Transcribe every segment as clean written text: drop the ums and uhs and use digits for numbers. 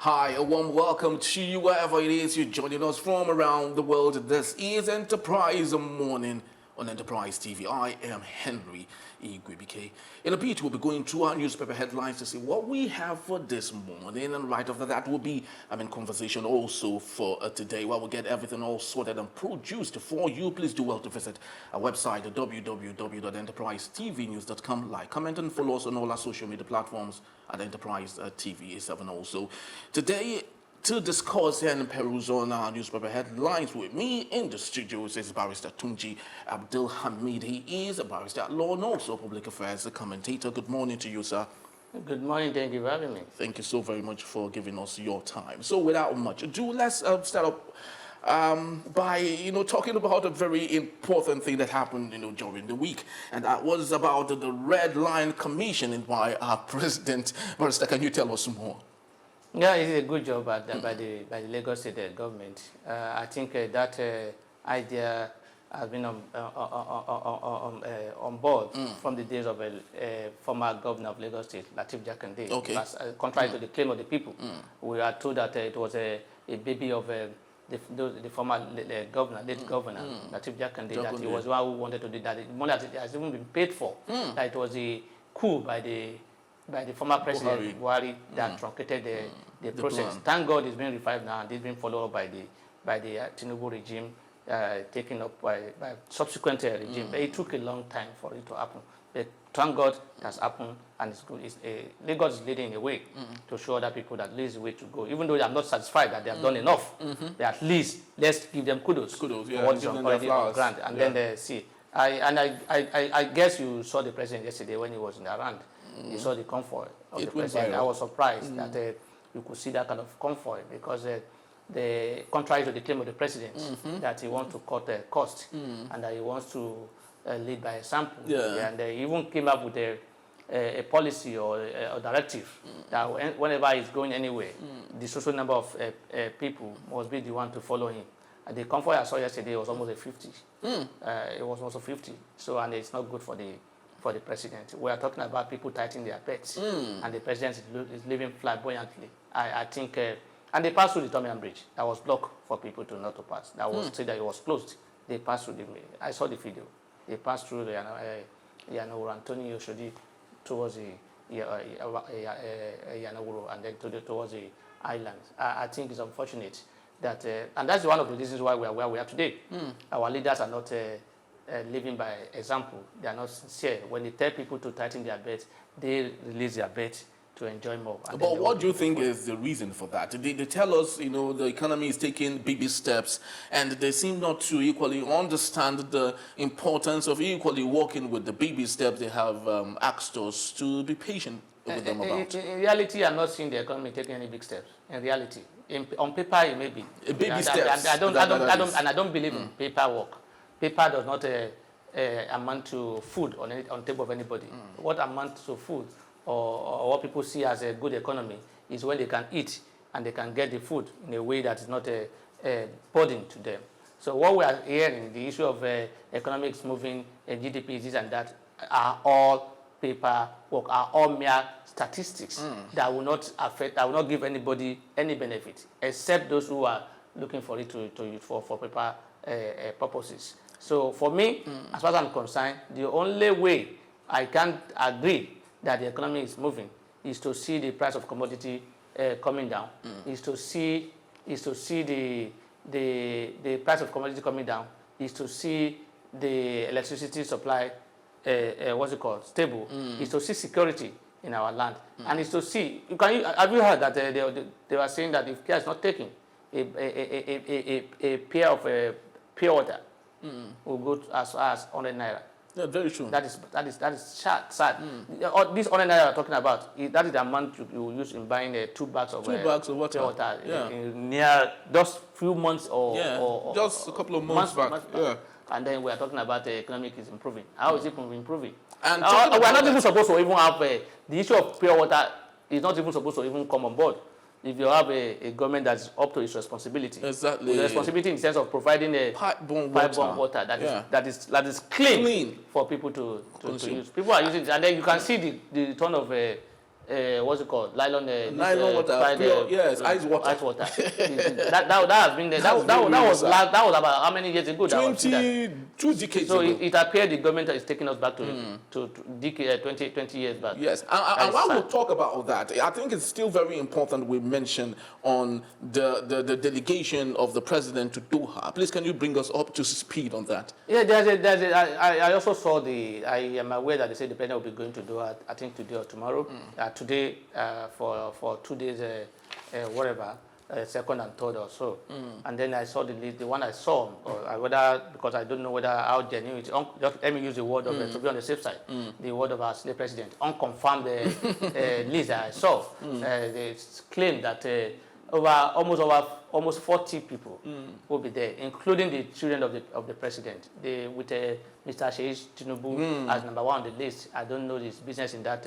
Hi, a warm welcome to you wherever it is you're joining us from around the world. This is Enterprise Morning on Enterprise TV. I am Henry Igwebike. In a bit, we'll be going through our newspaper headlines to see what we have for this morning. And right after that will be, conversation also for today, where we'll get everything all sorted and produced for you. Please do well to visit our website at www.enterprisetvnews.com. Like, comment, and follow us on all our social media platforms at Enterprise TV 7 also. Today, to discuss and peruse on our newspaper headlines with me in the studios is Barrister Tunji Abdul Hamid. He is a barrister at law and also public affairs commentator. Good morning to you, sir. Good morning, thank you for having me. Thank you so very much for giving us your time. So without much ado, let's start up by talking about a very important thing that happened during the week, and that was about the Red Line Commission by our president. Barrister, can you tell us more? Yeah, it's a good job by the Lagos State government. I think that idea has been on board from the days of former governor of Lagos State, Lateef Jakande. Okay. Contrary to the claim of the people, we are told that it was a baby of the former governor, late governor, Lateef Jakande, that he was one who wanted to do that. The money that has even been paid for, that it was a coup by the former president Buhari that truncated the process. Plan. Thank God it's been revived now, and it's been followed up by the Tinubu regime, taken up by subsequent regime. But it took a long time for it to happen. But thank God it has happened, and it's good. Lagos is leading the way to show other people that there is a way to go. Even though they are not satisfied that they have done enough, but at least let's give them kudos for what is already on ground, and then they see. I guess you saw the president yesterday when he was in Iran. You saw the convoy of the president. I was surprised that you could see that kind of convoy, because contrary to the claim of the president that he wants to cut cost and that he wants to lead by example. And he even came up with a policy or a directive that whenever he's going anywhere, the social number of people must be the one to follow him. And the convoy I saw yesterday was almost a 50. It was also 50. So, and it's not good for the president. We are talking about people tightening their belts, and the president is living flamboyantly. I think, and they passed through the Tomian Bridge. That was blocked for people not to pass. That was said that it was closed. They passed through I saw the video. They passed through the Antonio Shodi towards the Yanaguro, and then towards the islands. I think it's unfortunate that, and that's one of the reasons why we are where we are today. Our leaders are not living by example. They are not sincere. When they tell people to tighten their belts, they release their belts to enjoy more. But what do you think is the reason for that? They tell us, the economy is taking baby steps, and they seem not to equally understand the importance of equally working with the baby steps they have asked us to be patient with them about. In reality, I'm not seeing the economy taking any big steps. In reality, on paper, it may be. A baby steps. I don't believe in paperwork. Paper does not amount to food on the table of anybody. What amounts to food or what people see as a good economy is when they can eat and they can get the food in a way that is not a burden to them. So what we are hearing, the issue of economics moving, GDP, this and that, are all paperwork, are all mere statistics that will not affect, that will not give anybody any benefit, except those who are looking for it for paper purposes. So for me, as far as I'm concerned, the only way I can agree that the economy is moving is to see the price of commodity coming down, is to see the price of commodity coming down, is to see the electricity supply stable, is to see security in our land, and is to see, have you heard that they were saying that if care is not taken, a pair of pure water will go as far as 100 naira. Yeah, very true. That is sad. This 100 naira you're talking about, that is the amount you use in buying 2 bags of water. Pure water near just few months or just a couple of months back. And then we are talking about the economic is improving. How is it improving? And we are not even supposed to even have the issue of pure water is not even supposed to even come on board. If you have a government that's up to its responsibility, exactly, the responsibility in the sense of providing a pipe-borne water that is clean for people to use. People are using it, and then you can see the return of what's it called? Nylon water, pure, yes, ice water. Ice water. that has been there. That was about how many years ago? 2 decades so ago. it appeared the government is taking us back to decade, 20 years back. Yes, and while we talk about that, I think it's still very important we mention on the delegation of the president to Doha. Please, can you bring us up to speed on that? Yeah, I also saw I am aware that they say the president will be going to Doha, I think today or tomorrow. Today for 2 days, whatever. Second and third or so, and then I saw the list. The one I saw, whether because I don't know whether how genuine it is. Just let me use the word of to be on the safe side. The word of our slave president, unconfirmed list that I saw. They claim that almost 40 people will be there, including the children of the president. With Mr. Tinubu as number one on the list. I don't know his business in that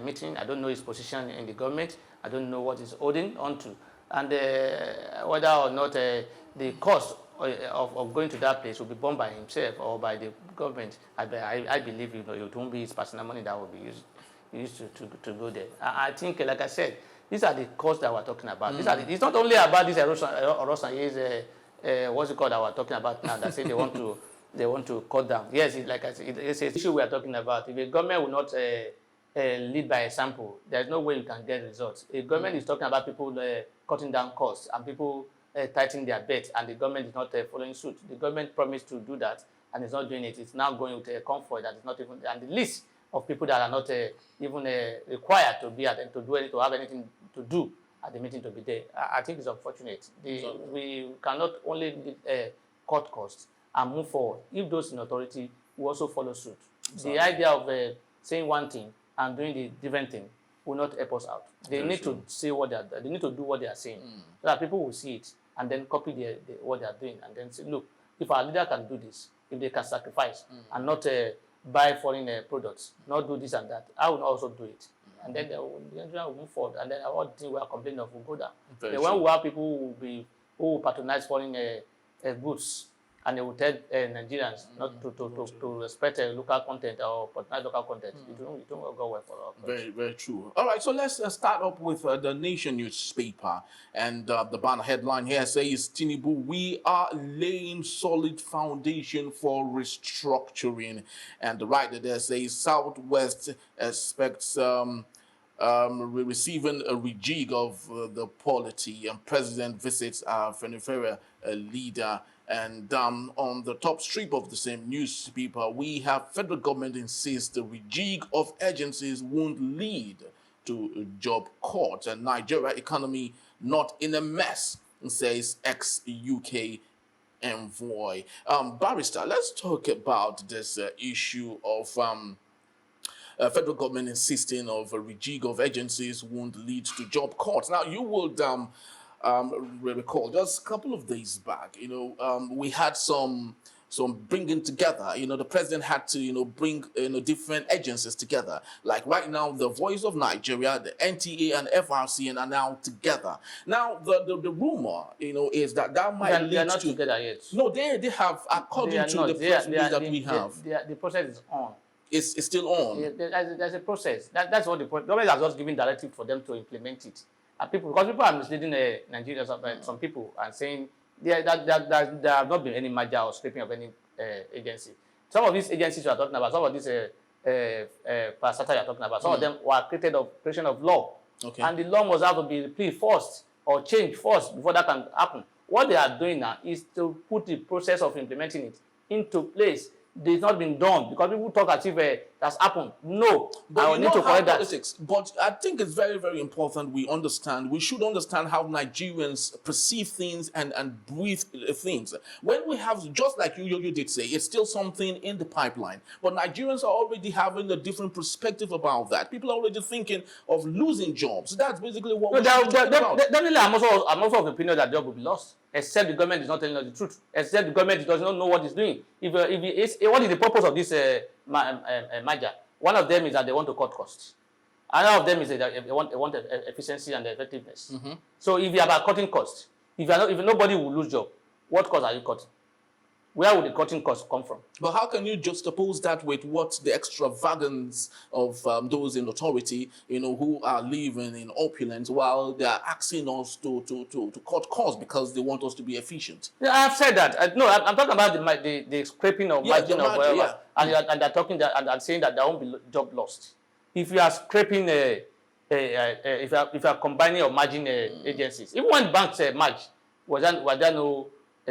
meeting. I don't know his position in the government. I don't know what he's holding on to, and whether or not the cost of going to that place will be borne by himself or by the government. I believe it won't be his personal money that will be used to go there. I think, like I said, these are the costs that we're talking about. It's not only about this erosion. What's it called that we're talking about now? That say they want to cut down. Yes, like I said, it's an issue we are talking about. If the government will not lead by example, there's no way you can get results. The government is talking about people cutting down costs and people tightening their belt, and the government is not following suit. The government promised to do that and is not doing it. It's now going with a Convoy that is not even, and the list of people that are not even required to be at to do anything, to have anything to do at the meeting to be there. I think it's unfortunate. We cannot only cut costs and move forward. If those in authority will also follow suit. The idea of saying one thing and doing the different thing will not help us out. They need to say what they are. They need to do what they are saying, so that people will see it and then copy what they are doing, and then say, look, if our leader can do this, if they can sacrifice and not buy foreign products, not do this and that, I will also do it. And then the Nigeria will move forward, and then all the things we are complaining of will go down. When we have people who will patronize foreign goods, and they will tell Nigerians not to respect local content or patronize local content, it won't go well for us. Very, very true. All right, so let's start up with the Nation newspaper. And the banner headline here says, Tinubu, we are laying solid foundation for restructuring. And the writer there says, Southwest expects receiving a rejig of the polity, and President visits Fenifera leader. And on the top strip of the same newspaper, we have federal government insists the rejig of agencies won't lead to job cuts, and Nigeria economy not in a mess, says ex-UK envoy. Barrister, let's talk about this issue of federal government insisting of a rejig of agencies won't lead to job cuts. Now, you would recall just a couple of days back, we had some bringing together. The president had to, bring, different agencies together. Like right now, the Voice of Nigeria, the NTA and FRCN are now together. Now, the rumor, is that might lead to... They are not together yet. No, they have, according to the process that we have. The process is on. It's still on. There's a process. That's what the government has just given directive for them to implement it. Because people are misleading Nigerians, some people, and saying there have not been any merger or scraping of any agency. Some of these agencies you are talking about, some of these parastatals you are talking about, some of them were creation of law. Okay. And the law must have to be repealed first or changed first before that can happen. What they are doing now is to put the process of implementing it into place. It's not been done because people talk as if that's happened. No, but I need to correct that. But I think it's very, very important we should understand how Nigerians perceive things and breathe things. When we have, just like you did say, it's still something in the pipeline. But Nigerians are already having a different perspective about that. People are already thinking of losing jobs. That's basically what we're talking about. Definitely, I'm also of the opinion that job will be lost. Except the government is not telling us the truth. Except the government does not know what it's doing. What is the purpose of this merger? One of them is that they want to cut costs. Another of them is that they want efficiency and effectiveness. So if you are about cutting costs, if nobody will lose job, what costs are you cutting? Where would the cutting costs come from? But how can you juxtapose that with what the extravagance of those in authority, who are living in opulence while they are asking us to cut costs because they want us to be efficient? Yeah, I've said that. No, I'm talking about the scraping of margin of whatever, and they're talking that and saying that there won't be job lost. If you are scraping if you are combining or merging agencies, even when banks merge, was there no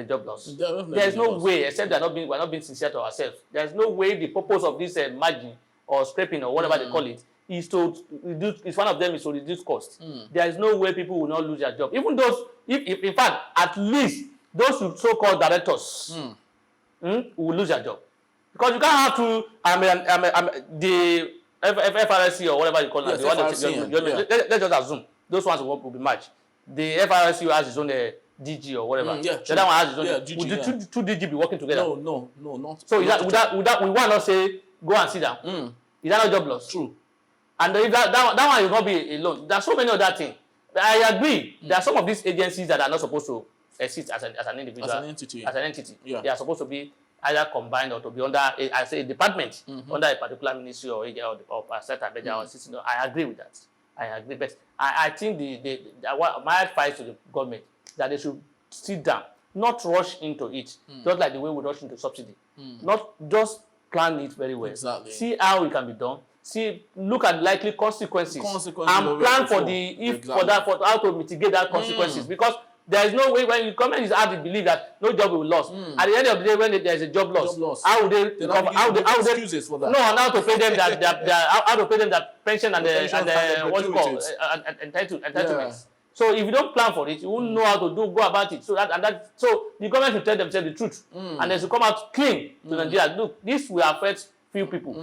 job loss? There's no way, except we're not being sincere to ourselves. There's no way the purpose of this merging or scraping or whatever they call it is to reduce. Is one of them is to reduce costs. There is no way people will not lose their job. Even those, if in fact, at least those so-called directors will lose their job, because you can't have to. The FRSC or whatever you call it. Let's just assume those ones will be matched. The FRSC has its own DG or whatever. The other one has its own. DG, would the two DG be working together? No, not. So we want to say go and sit down. Is that not job loss? True. And if that one will not be alone. There are so many other things. I agree. There are some of these agencies that are not supposed to exist as an individual, as an entity. As an entity, they are supposed to be either combined or to be under a department, under a particular ministry or a certain or system. I agree with that. I agree, but I think my advice to the government that they should sit down, not rush into it, just like the way we rush into subsidy. Not just plan it very well. Exactly. See how it can be done. Look at likely consequences and plan for how to mitigate that consequences, because there is no way when the government is hard to believe that no job will be lost. At the end of the day, when there is a job loss, how would they excuses for that? No, and how to pay them how to pay them that pension and what you call entitlements. So if you don't plan for it, you won't know how to go about it. So so the government will tell themselves the truth, and they should come out clean to Nigeria. Look, this will affect few people.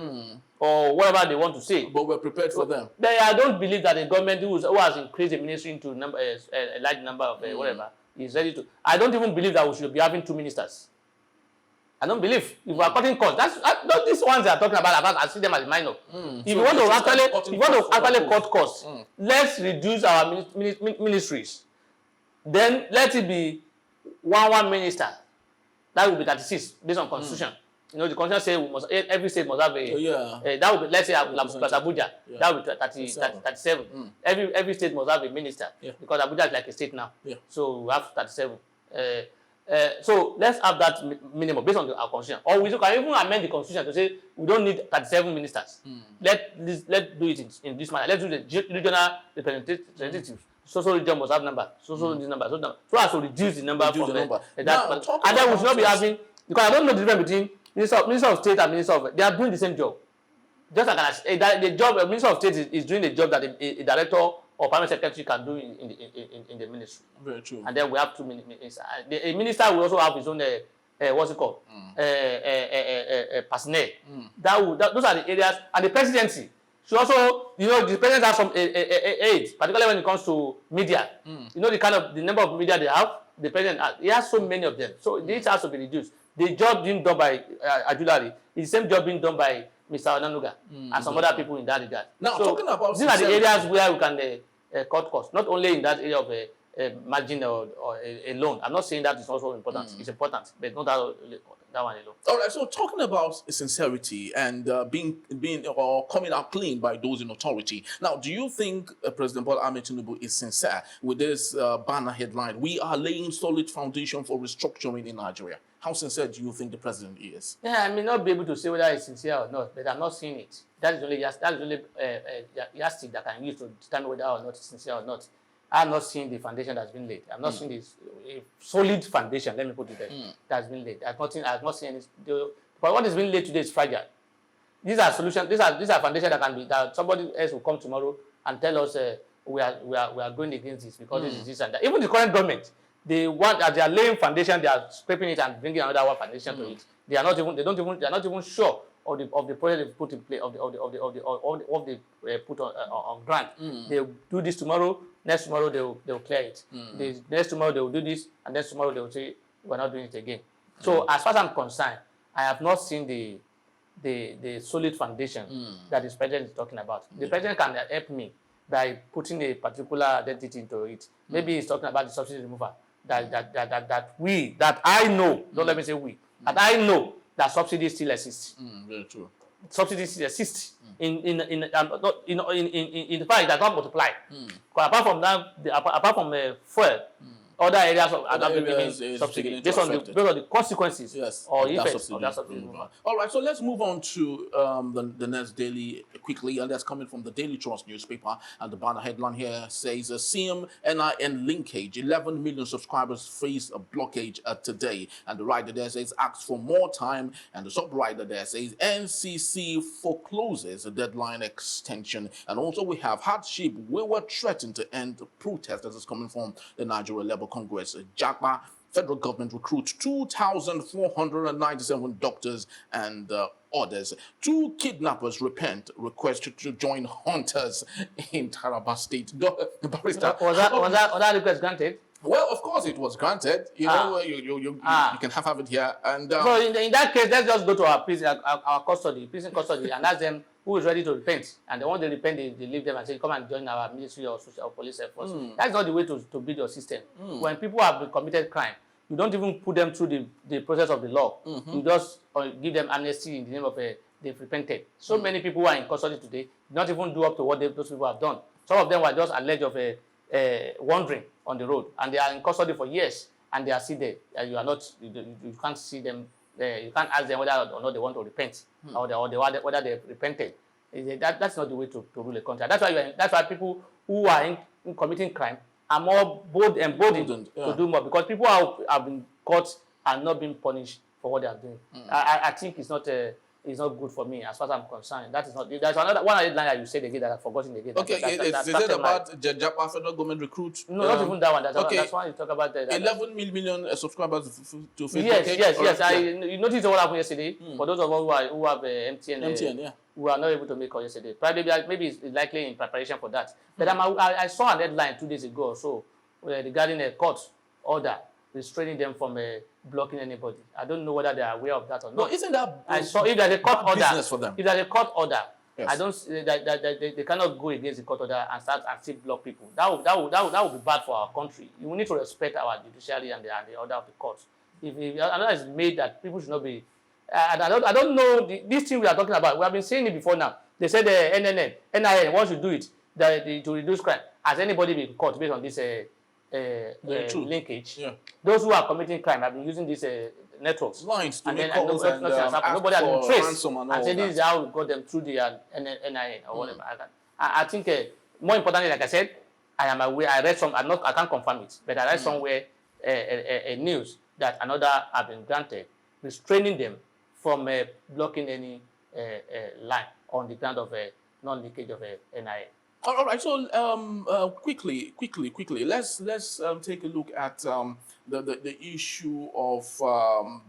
Or whatever they want to say. But we're prepared for them. But I don't believe that the government who has increased the ministry into a large number of whatever is ready to. I don't even believe that we should be having 2 ministers. I don't believe. If we are cutting costs, not these ones they are talking about. I see them as minor. If you want to actually cut costs, let's reduce our ministries. Then let it be one minister. That will be 36 based on constitution. The constitution says every state must have that would be, let's say plus Abuja, that would be 37. Every state must have a minister, because Abuja is like a state now. So we have 37. So let's have that minimum based on our constitution. Or we can even amend the constitution to say we don't need 37 ministers. Let's do it in this manner. Let's do the regional representatives. So region must have number. This number. So as to reduce the number from that. And then we should not be having, because I don't know the difference between Minister of State and Minister of, they are doing the same job. Just like the job, Minister of State is doing the job that a director or permanent secretary can do in the ministry. Very true. And then we have 2 ministers. A minister will also have his own what's it called? Personnel. Those are the areas, and the presidency should also, the president has some aid, particularly when it comes to media. The number of media they have. The president he has so many of them. So this has to be reduced. The job being done by Ajulari is the same job being done by Mr. Onanuga and some other people in that regard. Now, talking about these are the areas where we can cut costs, not only in that area of margin or a loan. I'm not saying that is also important. It's important, but not that one alone. All right. So talking about sincerity and being or coming out clean by those in authority. Now, do you think President Bola Ahmed Tinubu is sincere with this banner headline? We are laying solid foundation for restructuring in Nigeria. How sincere do you think the president is? Yeah, I may not be able to say whether it's sincere or not, but I'm not seeing it. That is only yardstick that can use to determine whether or not it's sincere or not. I'm not seeing the foundation that's been laid. I'm not seeing this a solid foundation. Let me put it there. That's been laid. I've not seen any. But what is being laid today is fragile. These are solutions. These are foundations that somebody else will come tomorrow and tell us we are going against this because this is this and that. Even the current government. They are laying foundation, they are scraping it and bringing another one foundation to it. They are not even sure of the project they put in place, of the put on ground. They will do this tomorrow. Next tomorrow they will clear it. Next tomorrow they will do this, and next tomorrow they will say we're not doing it again. So as far as I'm concerned, I have not seen the solid foundation that the president is talking about. The president can help me by putting a particular identity into it. Maybe he's talking about the subsidy removal. That I know, don't let me say we, And I know that subsidy still exists. Very true. Subsidy still exists. In fact, it does not multiply. Because apart from that, apart from fuel, other areas are not giving subsidy based on the consequences or effects of that subsidy. All right, so let's move on to the next daily quickly, and that's coming from the Daily Trust newspaper. And the banner headline here says, "CM NIN linkage, 11 million subscribers face a blockage today." And the writer there says, "Asks for more time." And the sub-writer there says, "NCC forecloses a deadline extension." And also we have hardship. We were threatened to end the protest. This is coming from the Nigeria Labour Congress. JAPA, federal government recruits 2,497 doctors and others. 2 kidnappers repent, request to join hunters in Taraba State. Barrister, was that request granted? Well, of course it was granted. You know, you can have it here. And so in that case, let's just go to our prison, our prison custody, and ask them who is ready to repent. And the one they repent, they leave them and say, "Come and join our military or social or police force." That's not the way to build your system. When people have committed crime, you don't even put them through the process of the law. You just give them amnesty in the name of they've repented. So many people who are in custody today not even do up to what those people have done. Some of them were just alleged of wandering on the road, and they are in custody for years, and they are still there. You are not, you can't see them. You can't ask them whether or not they want to repent, or whether they repented. That's not the way to rule a country. That's why people who are in committing crime are more emboldened to do more, because people have been caught and not being punished for what they are doing. I think it's not good for me as far as I'm concerned. That is not. There's another one line that you said again that I've forgotten again. Okay, is it about JAPA federal government recruits? No, not even that one. That's one you talk about. 11 million subscribers to Facebook. Yes. You noticed what happened yesterday. For those of us who have MTN, who are not able to make call yesterday. Probably maybe it's likely in preparation for that. But I saw a headline 2 days ago or so regarding a court order restraining them from blocking anybody. I don't know whether they are aware of that or not. No, isn't that I saw if there's a court order business for them? If there's a court order, yes. I don't see that they cannot go against the court order and start and still block people. That would be bad for our country. We need to respect our judiciary and the order of the court. If another is made that people should not be. I don't know this thing we are talking about. We have been saying it before now. They said the NIN once you do it to reduce crime. Has anybody been caught based on this linkage? Yeah. Those who are committing crime have been using these networks. Lines to and make then calls and nobody has been traced. And say this is how we got them through the NIN or whatever. I think more importantly, like I said, I am aware. I read some. I can't confirm it, but I read somewhere a news that another have been granted, restraining them from blocking any line on the ground of non-leakage of NIN. All right. So quickly, let's take a look at the issue of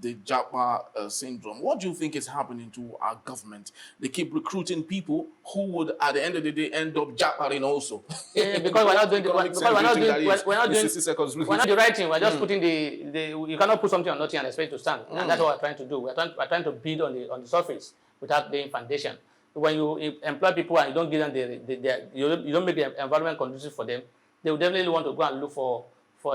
the JAPA syndrome. What do you think is happening to our government? They keep recruiting people who would, at the end of the day, end up JAPAing also. Because we're not doing the right thing. We're just putting you cannot put something on nothing and expect it to stand. And that's what we're trying to do. We're trying to build on the surface without laying foundation. When you employ people and you don't give them you don't make the environment conducive for them, they will definitely want to go and look for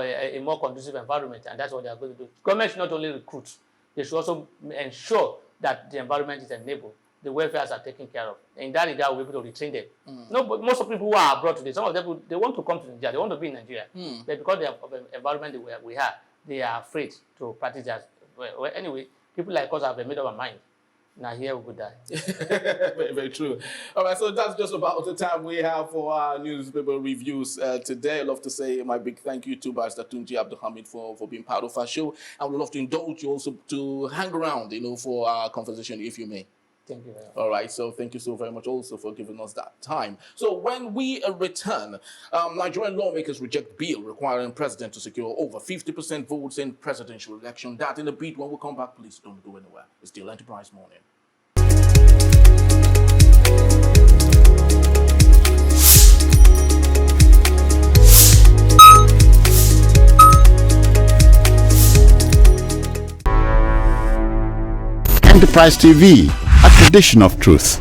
a more conducive environment, and that's what they are going to do. Government should not only recruit, they should also ensure that the environment is enabled, the welfares are taken care of. In that regard, we'll be able to retrain them. No, but most of the people who are abroad today, some of them, they want to come to Nigeria, they want to be in Nigeria, but because of the environment we have, they are afraid to practice that. Well, anyway, people like us have made up our mind. Now here we could die. Very, very true. All right, so that's just about the time we have for our newspaper reviews today. I'd love to say my big thank you to Barrister Tunji Abdulhamid for being part of our show. I would love to indulge you also to hang around, for our conversation, if you may. Thank you very much. All right, so thank you so very much also for giving us that time. So when we return, Nigerian lawmakers reject bill requiring president to secure over 50% votes in presidential election. That in a bit. When we come back, please don't go anywhere. It's still Enterprise Morning. Enterprise TV, a tradition of truth.